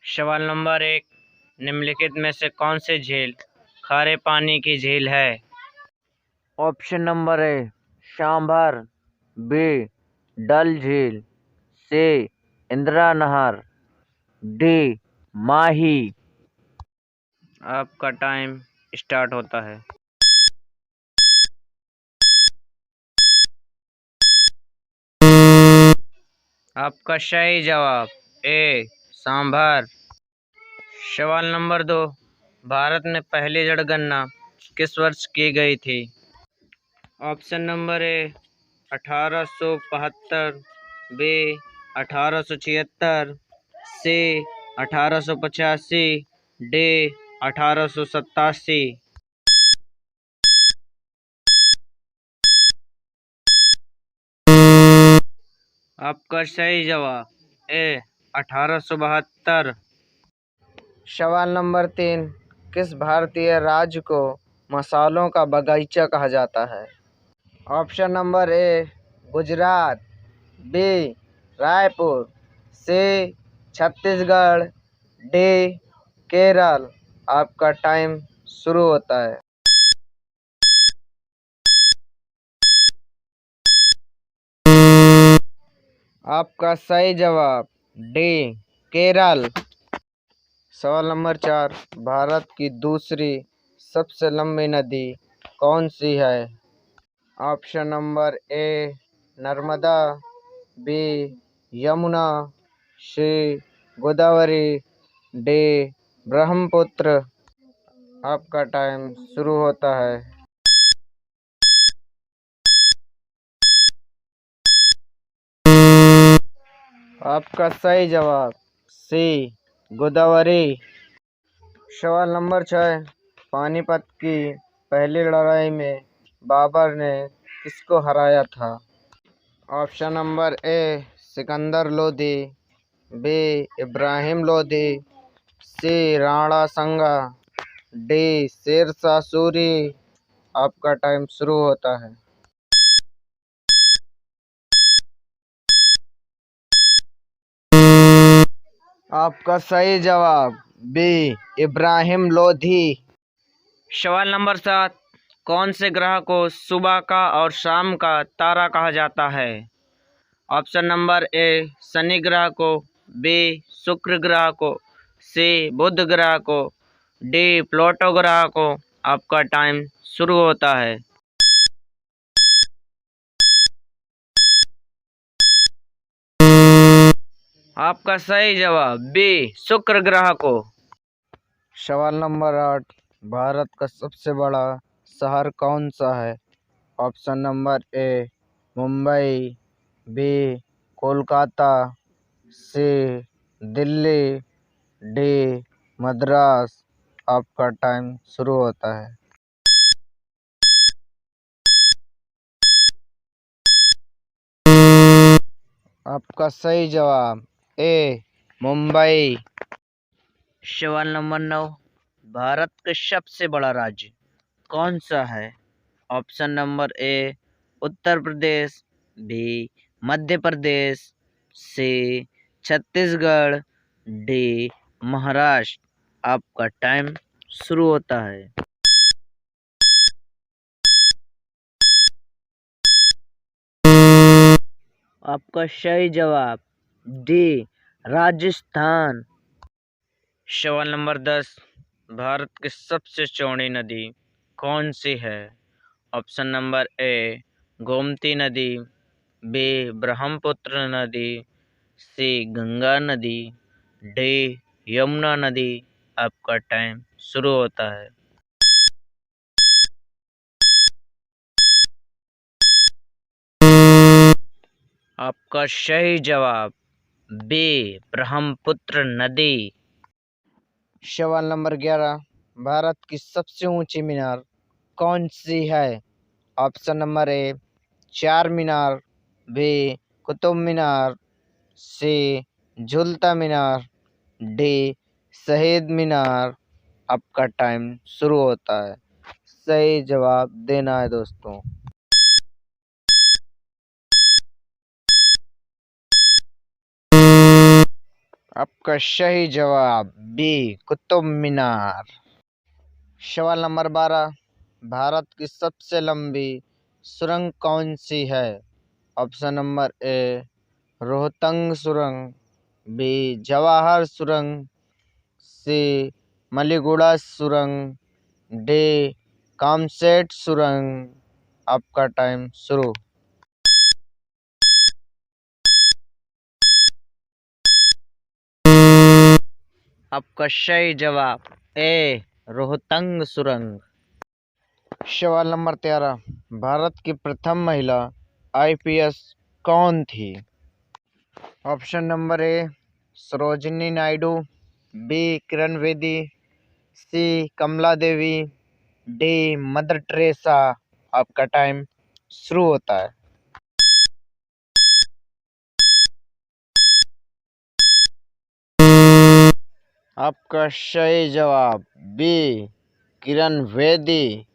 सवाल नंबर 1, निम्नलिखित में से कौन सी झील खारे पानी की झील है? Option number A Sambhar, B Dal झील, सी इंदिरा नहर, डी माही। आपका टाइम स्टार्ट होता है। आपका सही जवाब ए सांभर। सवाल नंबर 2, भारत में पहली जनगणना किस वर्ष की गई थी? Option number A 1875, B 1876, C 1885, D 1887। आपका सही जवाब ए 1872। सवाल नंबर 3, किस भारतीय राज्य को मसालों का बगीचा कहा जाता है? Option number A Gujarat, B Raipur, C Chhattisgarh, D Kerala. आपका टाइम शुरू होता है। आपका सही जवाब डी केरल। सवाल नंबर 4, भारत की दूसरी सबसे लंबी नदी कौन सी है? Option number A Narmada, B Yamuna, C Godavari, D Brahmaputra. आपका टाइम शुरू होता है। आपका सही जवाब सी गोदावरी। सवाल नंबर 6, पानीपत की पहली लड़ाई में बाबर ने किसको हराया था? Option number A Sikandar Lodi, B Ibrahim Lodi, C Rana Sanga, D Sher Shah Suri. आपका टाइम शुरू होता है। आपका सही जवाब बी इब्राहिम लोधी। सवाल नंबर 7, कौन से ग्रह को सुबह का और शाम का तारा कहा जाता है? ऑप्शन नंबर ए शनि ग्रह को, बी शुक्र ग्रह को, सी बुध ग्रह को, डी प्लूटो ग्रह को। आपका टाइम शुरू होता है। आपका सही जवाब बी शुक्र ग्रह को। सवाल नंबर 8, भारत का सबसे बड़ा शहर कौन सा है? Option number A Mumbai, B Kolkata, C Delhi, D Madras. आपका टाइम शुरू होता है। आपका सही जवाब ए मुंबई। सवाल नंबर 9, भारत का सबसे बड़ा राज्य कौन सा है? Option number A Uttar Pradesh, B Madhya Pradesh, C Chhattisgarh, D Maharashtra. आपका टाइम शुरू होता है। आपका सही जवाब डी राजस्थान। सवाल नंबर 10, भारत की सबसे चौड़ी नदी कौन सी है? ऑप्शन नंबर ए गोमती नदी, बी ब्रह्मपुत्र नदी, सी गंगा नदी, डी यमुना नदी। आपका टाइम शुरू होता है। आपका सही जवाब बी ब्रह्मपुत्र नदी। सवाल नंबर 11, भारत की सबसे ऊंची मीनार कौन सी है? ऑप्शन नंबर ए चार मीनार, बी कुतुब मीनार, सी झुलता मीनार, डी शहीद मीनार। आपका टाइम शुरू होता है। सही जवाब देना है दोस्तों। आपका सही जवाब बी कुतुब मीनार। सवाल नंबर 12, भारत की सबसे लंबी सुरंग कौन सी है? ऑप्शन नंबर ए रोहतांग सुरंग, बी जवाहर सुरंग, सी मलीगुड़ा सुरंग, डी कामसेट सुरंग। आपका टाइम शुरू। आपका सही जवाब ए रोहतांग सुरंग। सवाल नंबर 13, भारत की प्रथम महिला आईपीएस कौन थी? Option number A Sarojini Naidu, B Kiran Bedi, C Kamala Devi, D Mother Teresa. आपका टाइम शुरू होता है। आपका सही जवाब बी किरण बेदी।